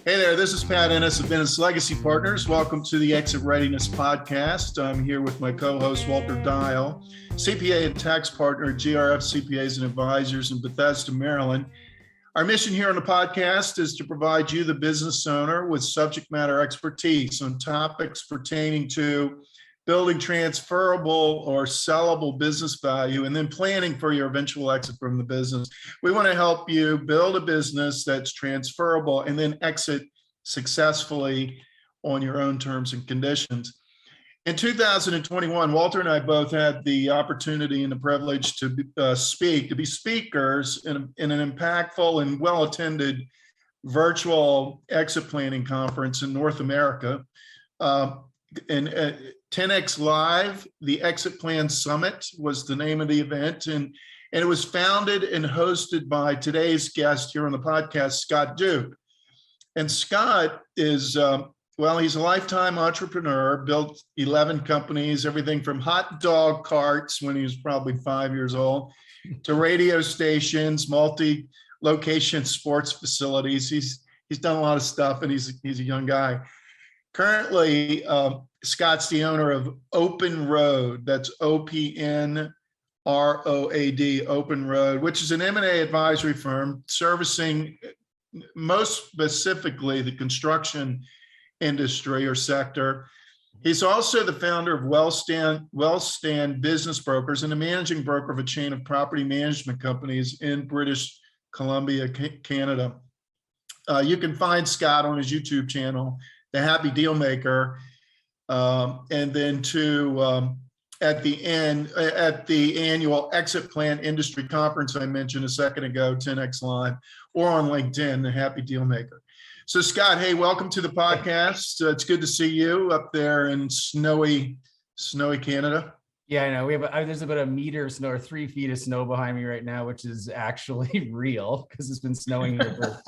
Hey there, this is Pat Ennis of Ennis Legacy Partners. Welcome to the Exit Readiness podcast. I'm here with my co-host, Walter Dial, CPA and tax partner at GRF CPAs and Advisors in Bethesda, Maryland. Our mission here on the podcast is to provide you, the business owner, with subject matter expertise on topics pertaining to building transferable or sellable business value, and then planning for your eventual exit from the business. We want to help you build a business that's transferable and then exit successfully on your own terms and conditions. In 2021, Walter and I both had the opportunity and the privilege to be speakers in an impactful and well-attended virtual exit planning conference in North America. And 10X Live, the Exit Plan Summit was the name of the event. And it was founded and hosted by today's guest here on the podcast, Scott Duke. And Scott is, he's a lifetime entrepreneur, built 11 companies, everything from hot dog carts when he was probably 5 years old, to radio stations, multi-location sports facilities. He's done a lot of stuff, and he's a young guy. Currently, Scott's the owner of OpnRoad. That's OpnRoad, OpnRoad, which is an M&A advisory firm servicing most specifically the construction industry or sector. He's also the founder of Wellstand Business Brokers and a managing broker of a chain of property management companies in British Columbia, Canada. You can find Scott on his YouTube channel, The Happy Dealmaker. And then at the annual Exit Plan Industry Conference I mentioned a second ago, 10X Live, or on LinkedIn, The Happy Dealmaker. So Scott, hey, welcome to the podcast. It's good to see you up there in snowy Canada. Yeah, I know. There's about a meter of snow or 3 feet of snow behind me right now, which is actually real because it's been snowing here for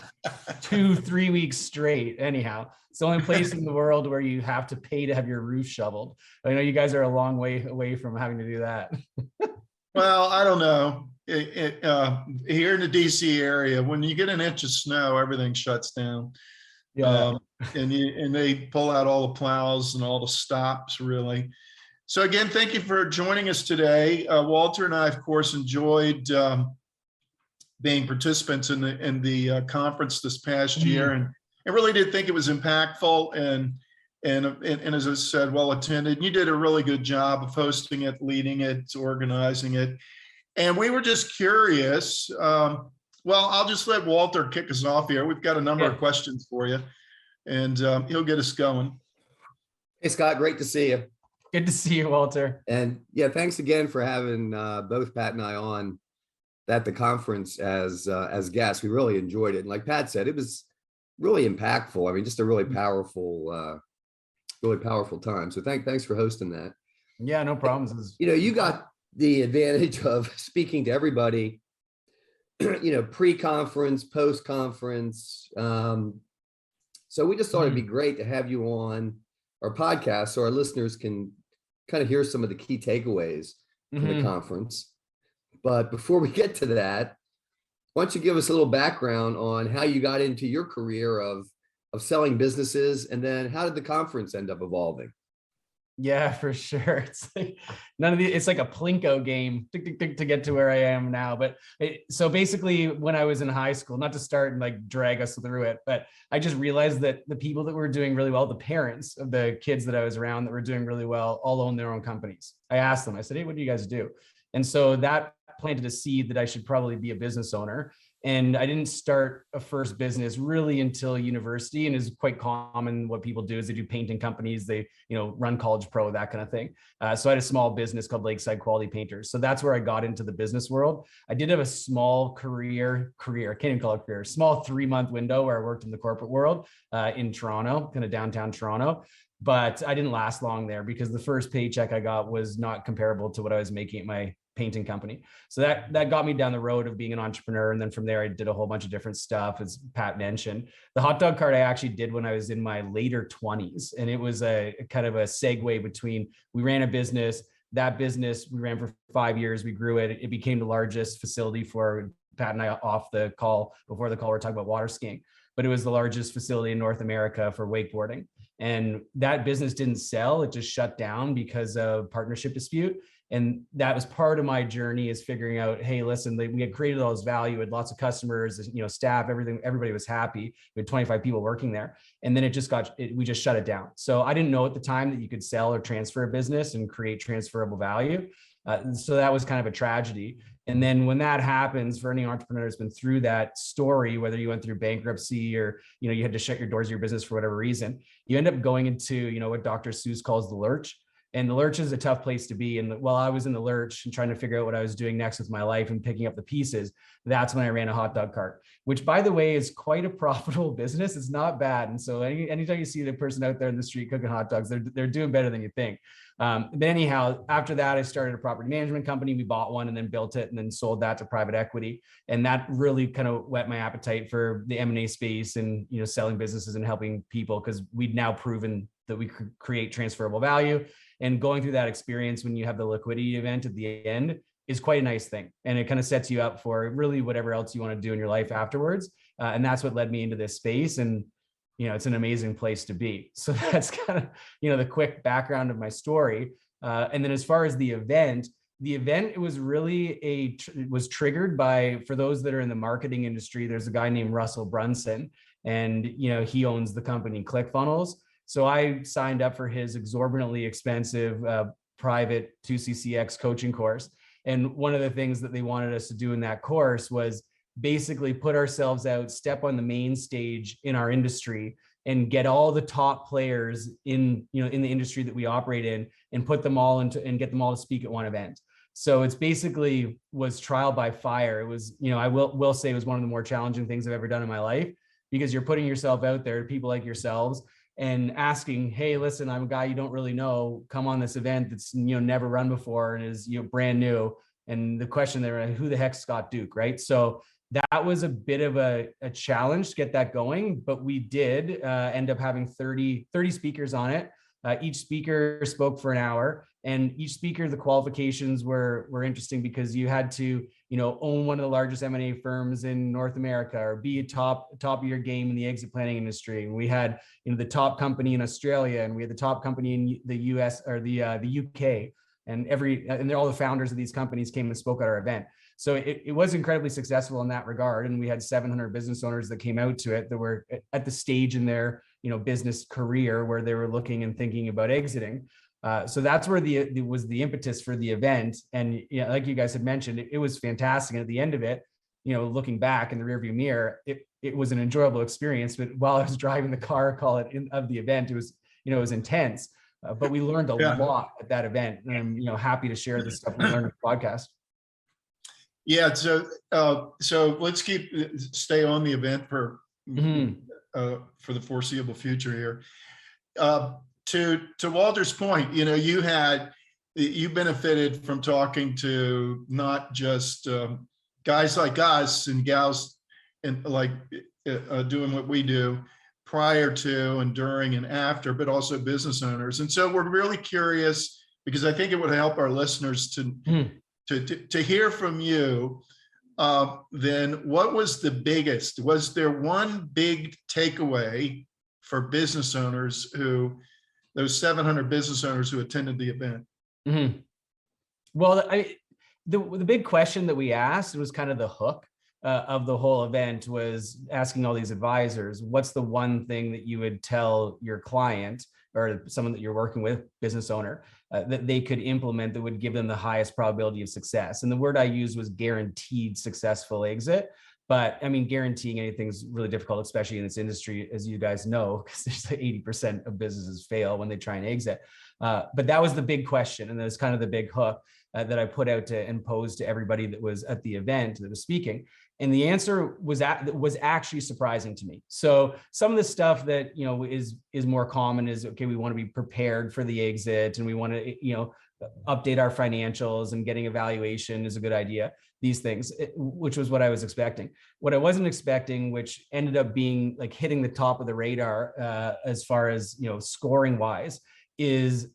2-3 weeks straight. Anyhow, it's the only place in the world where you have to pay to have your roof shoveled. I know you guys are a long way away from having to do that. Well, I don't know. Here in the DC area, when you get an inch of snow, everything shuts down. Yeah, and they pull out all the plows and all the stops, really. So again, thank you for joining us today. Walter and I, of course, enjoyed being participants in the conference this past year, and I really did think it was impactful and as I said, well attended. You did a really good job of hosting it, leading it, organizing it, and we were just curious. Well, I'll just let Walter kick us off here. We've got a number of questions for you, and he'll get us going. Hey, Scott, great to see you. Good to see you, Walter. And yeah, thanks again for having both Pat and I on at the conference as guests. We really enjoyed it. And like Pat said, it was really impactful. I mean, just a really powerful time. So thanks for hosting that. Yeah, no problems. You got the advantage of speaking to everybody, pre-conference, post-conference. So we just thought it'd be great to have you on our podcast so our listeners can kind of hear some of the key takeaways from the conference. But before we get to that, why don't you give us a little background on how you got into your career of selling businesses, and then how did the conference end up evolving? Yeah, for sure. It's like it's like a Plinko game to get to where I am now. But so basically, when I was in high school, not to start and like drag us through it, but I just realized that the people that were doing really well, the parents of the kids that I was around that were doing really well, all own their own companies. I asked them, I said, hey, what do you guys do? And so that planted a seed that I should probably be a business owner. And I didn't start a first business really until university, and is quite common. What people do is they do painting companies, they run College Pro, that kind of thing. So I had a small business called Lakeside Quality Painters. So that's where I got into the business world. I did have a small career, I can't even call it career, small 3-month window where I worked in the corporate world in Toronto, kind of downtown Toronto. But I didn't last long there because the first paycheck I got was not comparable to what I was making at my painting company. So that got me down the road of being an entrepreneur. And then from there, I did a whole bunch of different stuff, as Pat mentioned. The hot dog cart I actually did when I was in my later 20s. And it was a kind of a segue between, we ran a business, that business we ran for 5 years, we grew it. It became the largest facility for Pat and I off the call, before the call, we're talking about water skiing, but it was the largest facility in North America for wakeboarding. And that business didn't sell. It just shut down because of partnership dispute. And that was part of my journey, is figuring out, hey, listen, we had created all this value, had lots of customers, staff, everything, everybody was happy. We had 25 people working there. And then we just shut it down. So I didn't know at the time that you could sell or transfer a business and create transferable value. So that was kind of a tragedy. And then when that happens, for any entrepreneur who's been through that story, whether you went through bankruptcy or, you had to shut your doors of your business for whatever reason, you end up going into, what Dr. Seuss calls the lurch. And the lurch is a tough place to be. And while I was in the lurch and trying to figure out what I was doing next with my life and picking up the pieces, that's when I ran a hot dog cart, which, by the way, is quite a profitable business. It's not bad. And so anytime you see the person out there in the street cooking hot dogs, they're doing better than you think. But anyhow, after that, I started a property management company. We bought one and then built it and then sold that to private equity. And that really kind of whet my appetite for the M&A space and, selling businesses and helping people, because we'd now proven that we could create transferable value. And going through that experience, when you have the liquidity event at the end, is quite a nice thing. And it kind of sets you up for really whatever else you want to do in your life afterwards. And that's what led me into this space. And, it's an amazing place to be. So that's kind of, the quick background of my story. And then as far as the event, it was really it was triggered by, for those that are in the marketing industry, there's a guy named Russell Brunson, and, he owns the company ClickFunnels. So I signed up for his exorbitantly expensive private 2CCX coaching course. And one of the things that they wanted us to do in that course was basically put ourselves out, step on the main stage in our industry, and get all the top players in the industry that we operate in, and put them all into and get them all to speak at one event. So it's basically was trial by fire. It was, I will say it was one of the more challenging things I've ever done in my life, because you're putting yourself out there to people like yourselves and asking, hey, listen, I'm a guy you don't really know, come on this event that's, never run before and is, brand new. And the question there, who the heck's Scott Duke, right? So that was a bit of a challenge to get that going, but we did end up having 30 speakers on it. Each speaker spoke for an hour, and each speaker, the qualifications were interesting, because you had to, own one of the largest M&A firms in North America, or be a top of your game in the exit planning industry. And we had, the top company in Australia, and we had the top company in the US or the UK, and all the founders of these companies came and spoke at our event. So it was incredibly successful in that regard. And we had 700 business owners that came out to it, that were at the stage in their, business career where they were looking and thinking about exiting. So that's where was the impetus for the event. And like you guys had mentioned, it was fantastic. And at the end of it, looking back in the rearview mirror, it was an enjoyable experience. But while I was driving the car, of the event, it was, it was intense. But we learned a lot at that event. And I'm, happy to share the stuff we learned in the podcast. Yeah, so let's stay on the event for the foreseeable future here. To Walter's point, you benefited from talking to not just guys like us and gals and like doing what we do prior to and during and after, but also business owners. And so we're really curious, because I think it would help our listeners to hear from you. Then what was the biggest? Was there one big takeaway for business owners those 700 business owners who attended the event? Mm-hmm. Well, the big question that we asked, was kind of the hook of the whole event, was asking all these advisors, what's the one thing that you would tell your client or someone that you're working with, business owner, that they could implement that would give them the highest probability of success? And the word I used was guaranteed successful exit. But I mean, guaranteeing anything is really difficult, especially in this industry, as you guys know, because there's like 80% of businesses fail when they try and exit. But that was the big question. And that was kind of the big hook that I put out to impose to everybody that was at the event that was speaking. And the answer was actually surprising to me. So some of the stuff that, is more common is, okay, we want to be prepared for the exit, and we want to, update our financials, and getting a valuation is a good idea. These things, which was what I was expecting. What I wasn't expecting, which ended up being like hitting the top of the radar as far as, scoring wise, is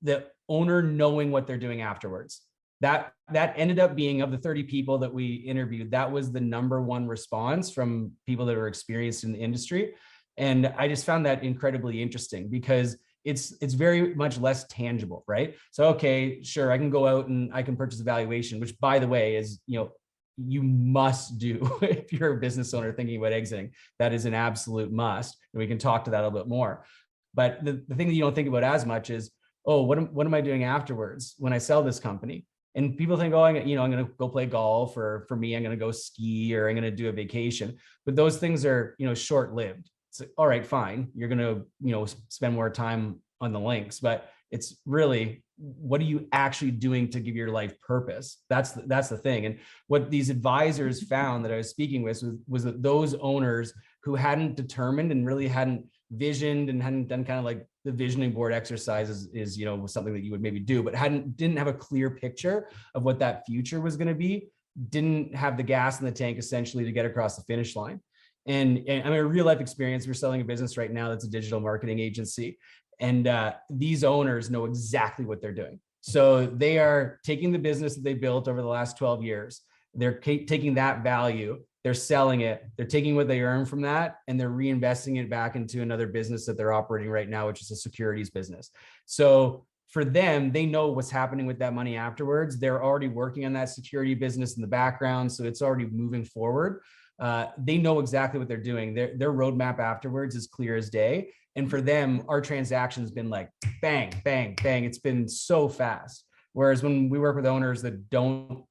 the owner knowing what they're doing afterwards. that ended up being, of the 30 people that we interviewed, that was the number one response from people that are experienced in the industry. And I just found that incredibly interesting because it's very much less tangible, right? So, okay, sure, I can go out and I can purchase a valuation, which, by the way, is, you must do if you're a business owner thinking about exiting. That is an absolute must. And we can talk to that a little bit more. But the thing that you don't think about as much is, oh, what am I doing afterwards when I sell this company? And people think, oh, I'm going to go play golf, or for me, I'm going to go ski, or I'm going to do a vacation. But those things are, short-lived. It's like, all right, fine. You're going to, spend more time on the links, but it's really, what are you actually doing to give your life purpose? That's the thing. And what these advisors found that I was speaking with was that those owners who hadn't determined and really hadn't visioned and hadn't done kind of like the visioning board exercises is something that you would maybe do, but didn't have a clear picture of what that future was going to be, didn't have the gas in the tank essentially to get across the finish line. And I mean, a real life experience, we're selling a business right now that's a digital marketing agency. And these owners know exactly what they're doing. So they are taking the business that they built over the last 12 years. They're taking that value, they're selling it, they're taking what they earn from that, and they're reinvesting it back into another business that they're operating right now, which is a securities business. So for them, they know what's happening with that money afterwards. They're already working on that security business in the background. So it's already moving forward. They know exactly what they're doing. Their roadmap afterwards is clear as day. And for them, our transaction's been like bang, bang, bang. It's been so fast. Whereas when we work with owners that don't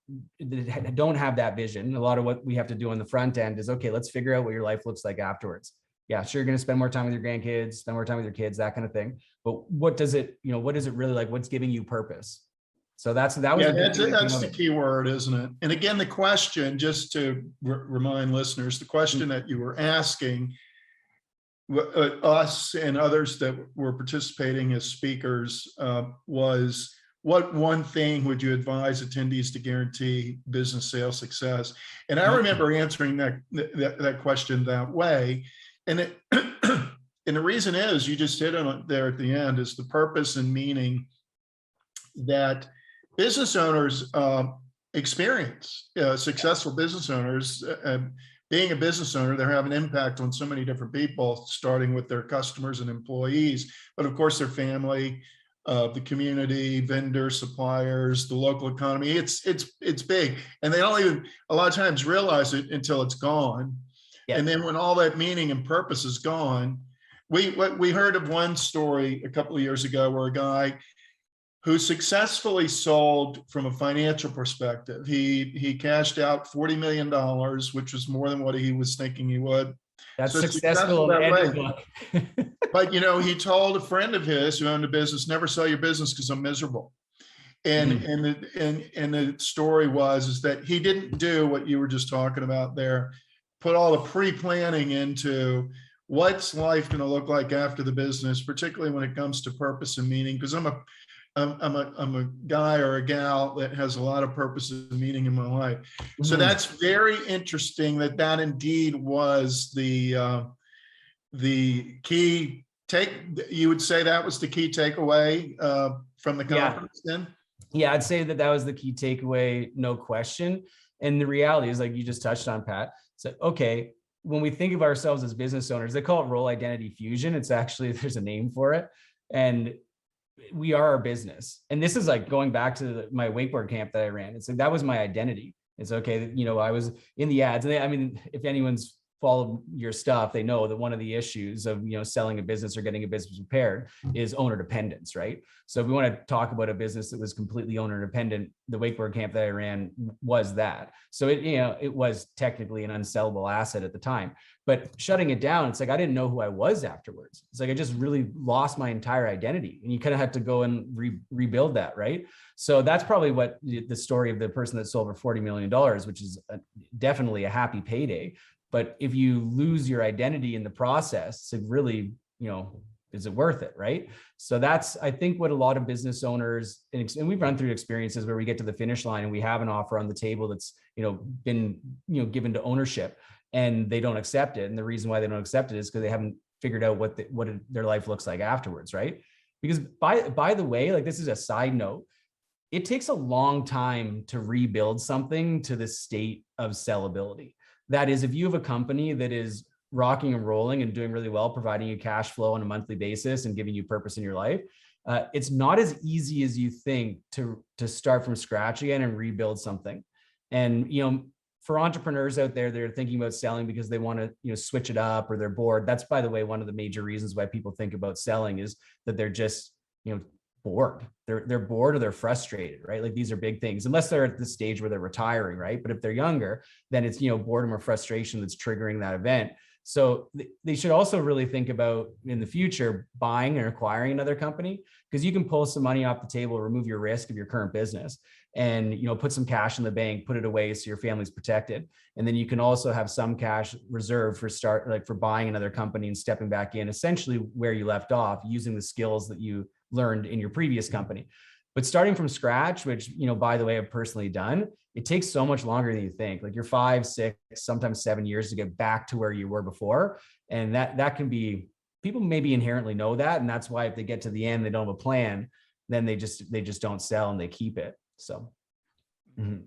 have that vision, a lot of what we have to do on the front end is, okay, let's figure out what your life looks like afterwards. Yeah, sure, you're going to spend more time with your grandkids, spend more time with your kids, that kind of thing. But what is it really like? What's giving you purpose? So that's the key word, isn't it? And again, the question, just to remind listeners, the question that you were asking us and others that were participating as speakers was, what one thing would you advise attendees to guarantee business sales success? And I remember answering that question that way. And and the reason is, you just hit on it there at the end, is the purpose and meaning that business owners experience. Successful business owners, being a business owner, they have an impact on so many different people, starting with their customers and employees, but of course their family, the community, vendors, suppliers, the local economy. It's big, and they don't even a lot of times realize it until it's gone. Yeah. And then when all that meaning and purpose is gone, we heard of one story a couple of years ago where a guy who successfully sold from a financial perspective, he cashed out $40 million, which was more than what he was thinking he would. That's so successful that way. But he told a friend of his who owned a business, never sell your business because I'm miserable. And the story is that he didn't do what you were just talking about there, put all the pre-planning into what's life going to look like after the business, particularly when it comes to purpose and meaning, because I'm a guy or a gal that has a lot of purpose and meaning in my life. So that's very interesting that indeed was the key you would say that was the key takeaway from the conference then? Yeah, I'd say that was the key takeaway, no question. And the reality is, like you just touched on, Pat. So, okay, when we think of ourselves as business owners, they call it role identity fusion. It's actually, there's a name for it. And we are our business. And this is like going back to my wakeboard camp that I ran. It's like, that was my identity. It's okay. I was in the ads. And if anyone's followed your stuff, they know that one of the issues of, selling a business or getting a business repaired is owner dependence, right? So if we want to talk about a business that was completely owner dependent, the wakeboard camp that I ran was that. So it was technically an unsellable asset at the time, but shutting it down, it's like, I didn't know who I was afterwards. It's like, I just really lost my entire identity, and you kind of have to go and rebuild that. Right. So that's probably what the story of the person that sold for $40 million, which is definitely a happy payday. But if you lose your identity in the process, it really, is it worth it, right? So that's, I think, what a lot of business owners, and we've run through experiences where we get to the finish line and we have an offer on the table that's, been, given to ownership, and they don't accept it. And the reason why they don't accept it is because they haven't figured out what their life looks like afterwards, right? Because by the way, like, this is a side note, it takes a long time to rebuild something to the state of sellability. That is, if you have a company that is rocking and rolling and doing really well, providing you cash flow on a monthly basis and giving you purpose in your life, it's not as easy as you think to start from scratch again and rebuild something. And, for entrepreneurs out there that are thinking about selling because they want to, switch it up or they're bored. That's, by the way, one of the major reasons why people think about selling is that they're just, bored. They're bored or they're frustrated, right? Like these are big things, unless they're at the stage where they're retiring, right? But if they're younger, then it's, boredom or frustration that's triggering that event. So they should also really think about in the future buying and acquiring another company, because you can pull some money off the table, remove your risk of your current business, and put some cash in the bank, put it away so your family's protected. And then you can also have some cash reserved for buying another company and stepping back in essentially where you left off, using the skills that you learned in your previous company. But starting from scratch, which, by the way, I've personally done, it takes so much longer than you think. Like you're 5, 6, sometimes 7 years to get back to where you were before. And that can be, people maybe inherently know that. And that's why if they get to the end, they don't have a plan, then they just don't sell and they keep it. So. Mm-hmm.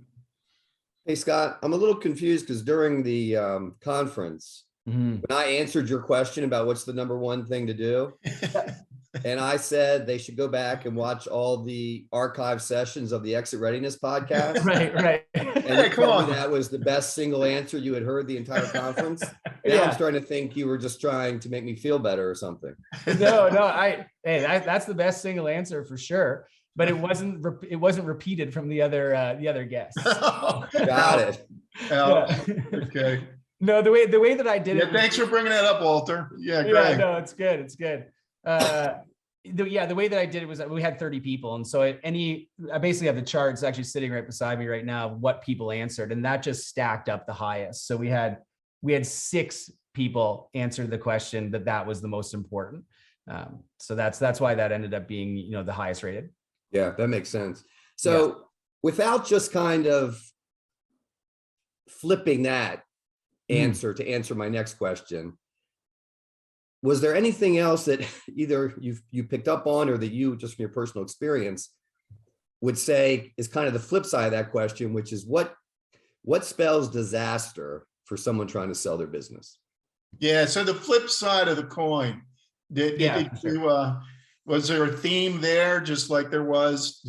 Hey, Scott, I'm a little confused because during the conference, when I answered your question about what's the number one thing to do, and I said they should go back and watch all the archive sessions of the Exit Readiness podcast. Right. And you told me that was the best single answer you had heard the entire conference. Now I'm starting to think you were just trying to make me feel better or something. No, that's the best single answer for sure. But it wasn't repeated from the other guests. Got it. Okay. No, the way that I did it. Thanks for bringing that up, Walter. Yeah, great. Yeah, no, it's good. It's good. The way that I did it was that we had 30 people. And so I basically have the charts actually sitting right beside me right now of what people answered. And that just stacked up the highest. So we had 6 people answer the question that was the most important. So that's why that ended up being, the highest rated. Yeah, that makes sense. So without just kind of flipping that answer to answer my next question, was there anything else that either you picked up on or that you, just from your personal experience, would say is kind of the flip side of that question, which is what spells disaster for someone trying to sell their business? Yeah. So the flip side of the coin, was there a theme there, just like there was,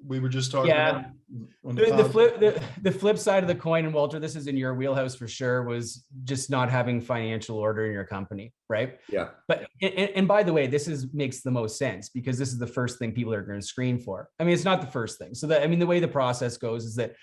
we were just talking about? The flip side of the coin, and Walter, this is in your wheelhouse for sure, was just not having financial order in your company, right? Yeah. But and by the way, makes the most sense because this is the first thing people are going to screen for. I mean, it's not the first thing. So the way the process goes is that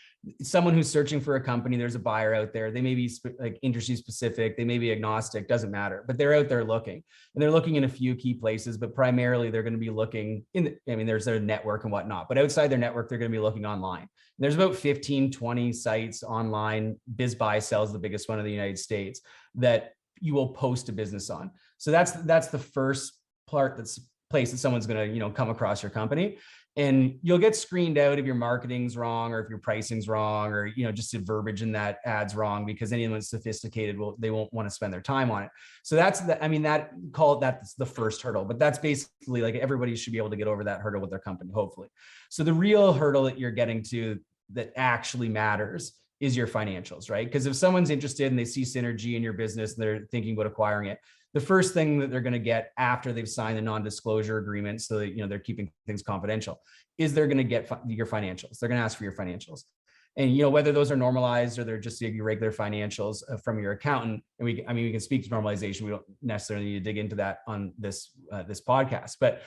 someone who's searching for a company, there's a buyer out there. They may be like industry specific, they may be agnostic, doesn't matter, but they're out there looking, and they're looking in a few key places, but primarily they're going to be looking there's their network and whatnot, but outside their network, they're going to be looking online. And there's about 15, 20 sites online. BizBuy is the biggest one in the United States that you will post a business on. So that's the first place that someone's going to, come across your company. And you'll get screened out if your marketing's wrong or if your pricing's wrong or, just the verbiage in that ad's wrong, because anyone sophisticated they won't want to spend their time on it. So that's that's the first hurdle, but that's basically like everybody should be able to get over that hurdle with their company, hopefully. So the real hurdle that you're getting to that actually matters is your financials, right? Because if someone's interested and they see synergy in your business and they're thinking about acquiring it, the first thing that they're going to get after they've signed the non-disclosure agreement, so that they're keeping things confidential, is they're going to get your financials. They're going to ask for your financials, and whether those are normalized or they're just your regular financials from your accountant. And we can speak to normalization. We don't necessarily need to dig into that on this podcast, but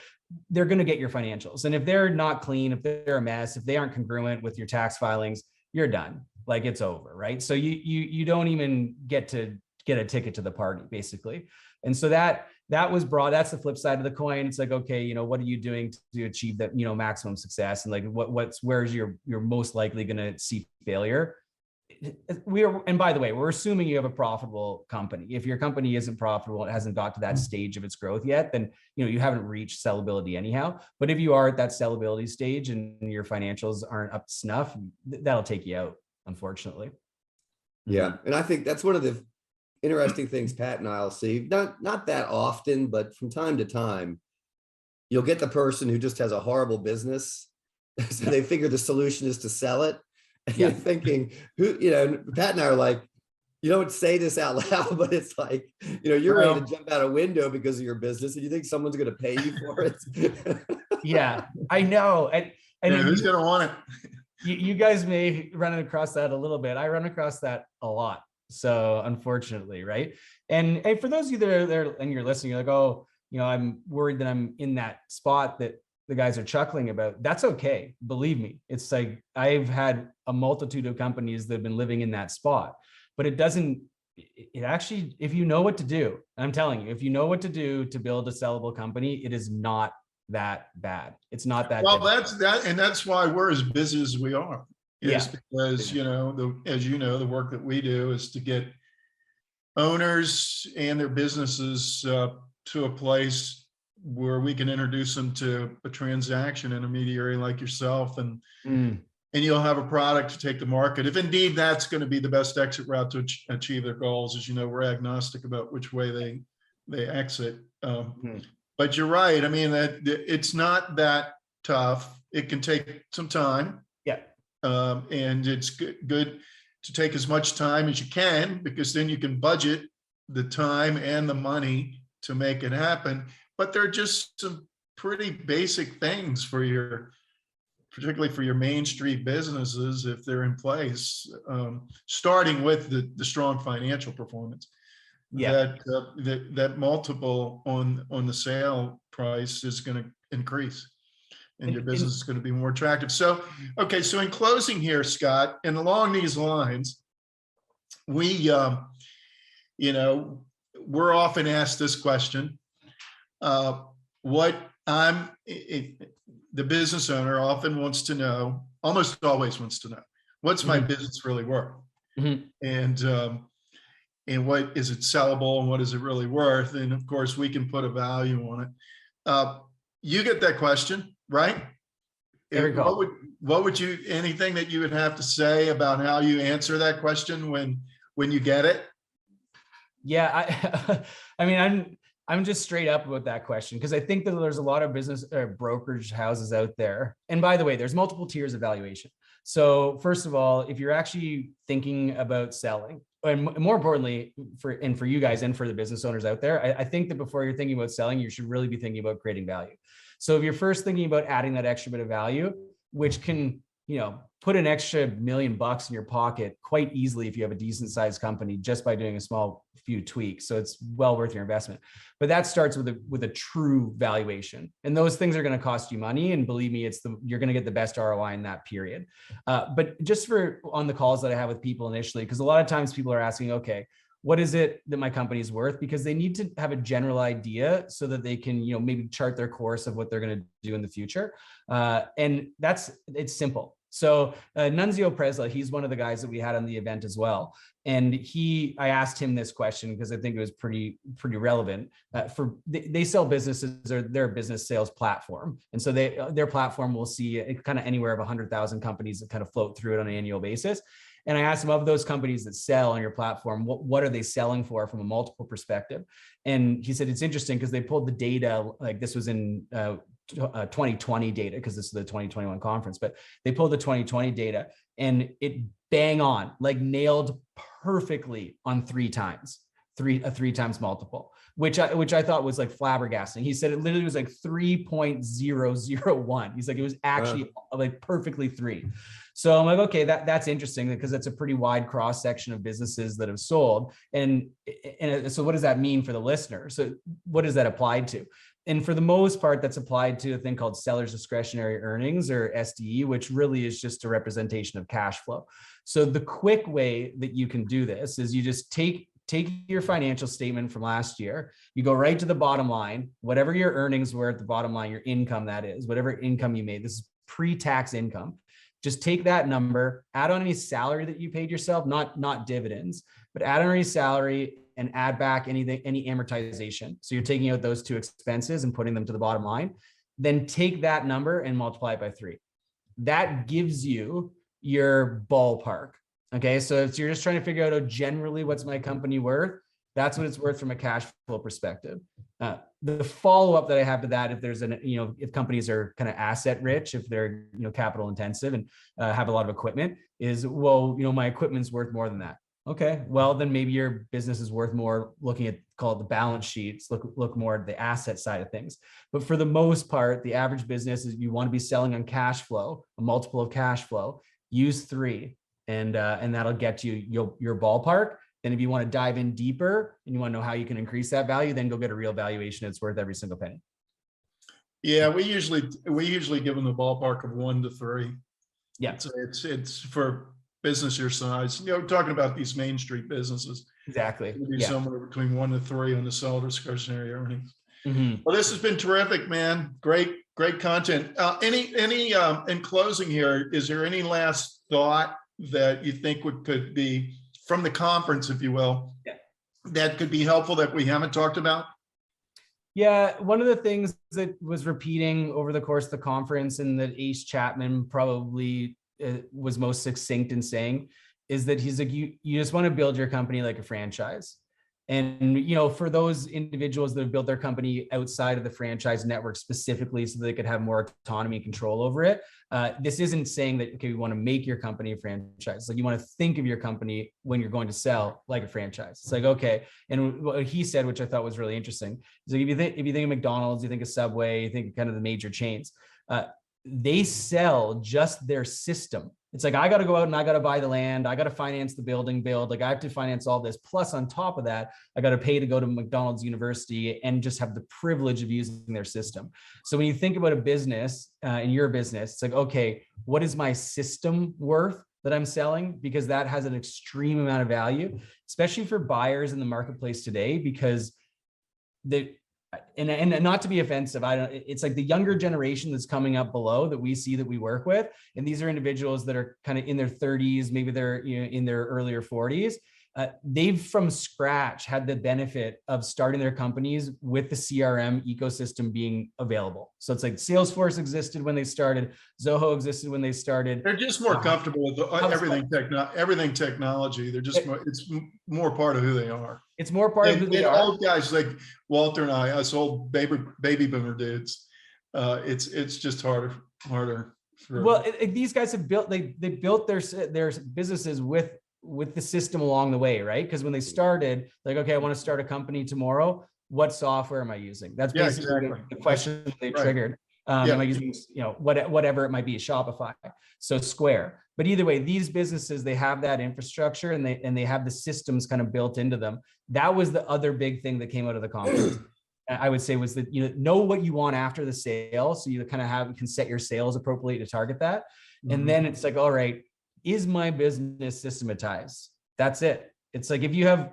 they're going to get your financials. And if they're not clean, if they're a mess, if they aren't congruent with your tax filings, you're done. Like it's over, right? So you don't even get to get a ticket to the party, basically. And so that was broad. That's the flip side of the coin. It's like, okay, what are you doing to achieve that, maximum success? And like, where's you're most likely going to see failure? And by the way, we're assuming you have a profitable company. If your company isn't profitable, it hasn't got to that stage of its growth yet, then, you haven't reached sellability anyhow. But if you are at that sellability stage and your financials aren't up to snuff, that'll take you out, unfortunately. Yeah. And I think that's one of the interesting things Pat and I'll see, not that often, but from time to time, you'll get the person who just has a horrible business. So they figure the solution is to sell it. And you're thinking, Pat and I are like, you don't say this out loud, but it's like, you're ready to jump out a window because of your business and you think someone's going to pay you for it. Yeah, I know. And who's going to want it? You guys may run across that a little bit. I run across that a lot. So unfortunately, right? And for those of you that are there and you're listening, you're like, oh, I'm worried that I'm in that spot that the guys are chuckling about. That's okay. Believe me. It's like, I've had a multitude of companies that have been living in that spot, but it actually, if you know what to do, I'm telling you, if you know what to do to build a sellable company, it is not that bad. It's not that. Well, that's why we're as busy as we are. Because as you know, the work that we do is to get owners and their businesses to a place where we can introduce them to a transaction intermediary like yourself, and you'll have a product to take to market. If indeed that's going to be the best exit route to achieve their goals, as you know, we're agnostic about which way they exit. But you're right. I mean, that it's not that tough. It can take some time. Yeah. And it's good to take as much time as you can, because then you can budget the time and the money to make it happen. But there are just some pretty basic things particularly for your Main Street businesses, if they're in place, starting with the strong financial performance. That multiple on the sale price is going to increase, and your business is going to be more attractive. So, okay. So in closing here, Scott, and along these lines, we, we're often asked this question, the business owner often wants to know, almost always wants to know, what's my business really worth? And what is it sellable, and what is it really worth? And of course, we can put a value on it. You get that question, right? What would you, anything that you would have to say about how you answer that question when you get it? Yeah, I mean, I'm just straight up about that question, because I think that there's a lot of business brokerage houses out there. And by the way, there's multiple tiers of valuation. So first of all, if you're actually thinking about selling, and more importantly, for you guys and for the business owners out there, I think that before you're thinking about selling, you should really be thinking about creating value. So if you're first thinking about adding that extra bit of value, which can, put an extra $1 million in your pocket quite easily if you have a decent sized company, just by doing a small few tweaks. So it's well worth your investment. But that starts with a true valuation, and those things are going to cost you money. And believe me, you're going to get the best ROI in that period. But just on the calls that I have with people initially, because a lot of times people are asking, okay, what is it that my company is worth? Because they need to have a general idea so that they can, maybe chart their course of what they're going to do in the future. And it's simple. So Nunzio Presla, he's one of the guys that we had on the event as well. And I asked him this question because I think it was pretty relevant. They sell businesses, or their business sales platform. And so their platform will see kind of anywhere of 100,000 companies that kind of float through it on an annual basis. And I asked him, of those companies that sell on your platform, what are they selling for from a multiple perspective? And he said, it's interesting because they pulled the data, like this was in 2020 data, because this is the 2021 conference, but they pulled the 2020 data and it bang on, like nailed perfectly on three times multiple, which I thought was like flabbergasting. He said it literally was like 3.001. He's like, it was actually like perfectly 3. So I'm like, okay, that's interesting, because that's a pretty wide cross section of businesses that have sold. And so what does that mean for the listener? So what does that apply to? And for the most part, that's applied to a thing called seller's discretionary earnings, or SDE, which really is just a representation of cash flow. So the quick way that you can do this is you just take your financial statement from last year, you go right to the bottom line, whatever your earnings were at the bottom line, your income, that is, whatever income you made, this is pre-tax income. Just take that number, add on any salary that you paid yourself, not dividends, but add on any salary and add back any amortization. So you're taking out those two expenses and putting them to the bottom line. Then take that number and multiply it by 3. That gives you your ballpark. Okay, so if you're just trying to figure out, generally what's my company worth, that's what it's worth from a cash flow perspective. The follow-up that I have to that, if there's if companies are kind of asset rich, if they're, capital intensive and have a lot of equipment, is, well, my equipment's worth more than that. Okay, well, then maybe your business is worth more, looking at, call it the balance sheets, look more at the asset side of things. But for the most part, the average business is, you want to be selling on cash flow, a multiple of cash flow, use 3, and that'll get you your ballpark. And if you want to dive in deeper and you want to know how you can increase that value, then go get a real valuation. It's worth every single penny. Yeah, we usually give them the ballpark of 1 to 3. Yeah, it's for business your size. Talking about these Main Street businesses. exactly. It'll be Yeah. somewhere between 1 to 3 on the seller discretionary earnings. Mm-hmm. Well, this has been terrific, man. Great content. Any in closing here, is there any last thought that you think could be from the conference, if you will, that could be helpful that we haven't talked about? Yeah, one of the things that was repeating over the course of the conference, and that Ace Chapman probably was most succinct in saying, is that he's like, you just want to build your company like a franchise. And, for those individuals that have built their company outside of the franchise network specifically so they could have more autonomy and control over it, this isn't saying that, okay, we want to make your company a franchise. Like, you want to think of your company when you're going to sell like a franchise. It's like, okay. And what he said, which I thought was really interesting, is like, if you think of McDonald's, you think of Subway, you think of kind of the major chains, they sell just their system. It's like, I got to go out and I got to buy the land. I got to finance the building build. Like, I have to finance all this. Plus, on top of that, I got to pay to go to McDonald's University and just have the privilege of using their system. So when you think about a business, in your business, it's like, okay, what is my system worth that I'm selling? Because that has an extreme amount of value, especially for buyers in the marketplace today, because and not to be offensive, it's like the younger generation that's coming up below that we see, that we work with. And these are individuals that are kind of in their 30s, maybe they're in their earlier 40s. They've from scratch had the benefit of starting their companies with the CRM ecosystem being available. So it's like Salesforce existed when they started, Zoho existed when they started. They're just more comfortable with everything technology. They're just it's more part of who they are. It's more part of who they are. Old guys like Walter and us old baby boomer dudes, it's just harder. Well, these guys have built they built their businesses with the system along the way, right? Because when they started, like, okay, I want to start a company tomorrow. What software am I using? That's basically the question they triggered. Am I using, whatever it might be, Shopify, so Square. But either way, these businesses, they have that infrastructure and they have the systems kind of built into them. That was the other big thing that came out of the conference. I would say was that, know what you want after the sale. So you kind of can set your sales appropriately to target that. Mm-hmm. And then it's like, all right, is my business systematized? That's it. It's like, if you have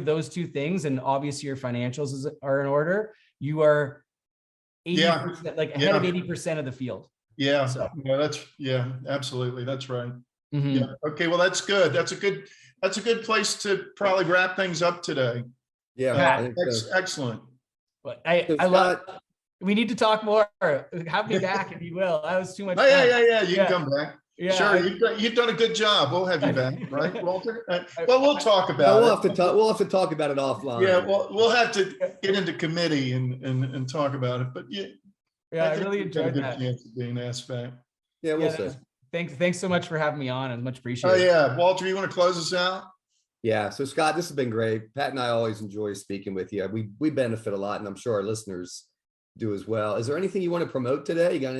those two things, and obviously your financials are in order, you are 80%, like ahead of 80% of the field. Yeah. So. Absolutely. That's right. Mm-hmm. Yeah. Okay. Well, that's good. That's a good place to probably wrap things up today. Yeah. Excellent. But I love. We need to talk more. Have me back if you will. That was too much fun. Yeah. You can come back. Yeah, sure. You've done a good job. We'll have you back, right, Walter? Well, we'll talk about it. We'll have to talk about it offline. Yeah, we'll have to get into committee and talk about it. But I really enjoyed that. Chance of being asked back. Yeah, we'll see. Thanks so much for having me on, and much appreciated. Oh yeah, Walter, you want to close us out? Yeah. So Scott, this has been great. Pat and I always enjoy speaking with you. We benefit a lot, and I'm sure our listeners do as well. Is there anything you want to promote today? You got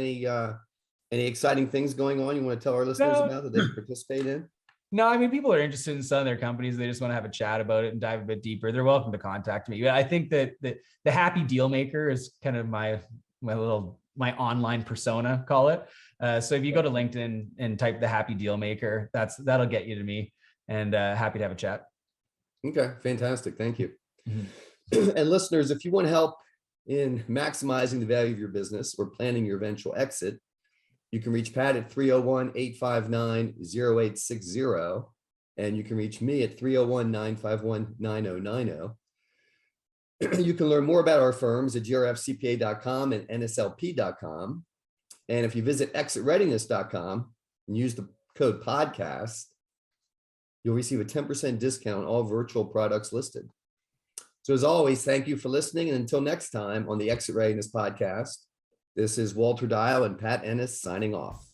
any exciting things going on you want to tell our listeners about that they can participate in? No, I mean, people are interested in selling their companies. They just want to have a chat about it and dive a bit deeper. They're welcome to contact me. I think that the happy deal maker is kind of my online persona, call it. So if you go to LinkedIn and type the happy deal maker, that'll get you to me, and happy to have a chat. Okay, fantastic. Thank you. Mm-hmm. And listeners, if you want help in maximizing the value of your business or planning your eventual exit, you can reach Pat at 301-859-0860. And you can reach me at 301-951-9090. You can learn more about our firms at grfcpa.com and nslp.com. And if you visit exitreadiness.com and use the code podcast, you'll receive a 10% discount on all virtual products listed. So as always, thank you for listening. And until next time on the Exit Readiness podcast, this is Walter Dial and Pat Ennis signing off.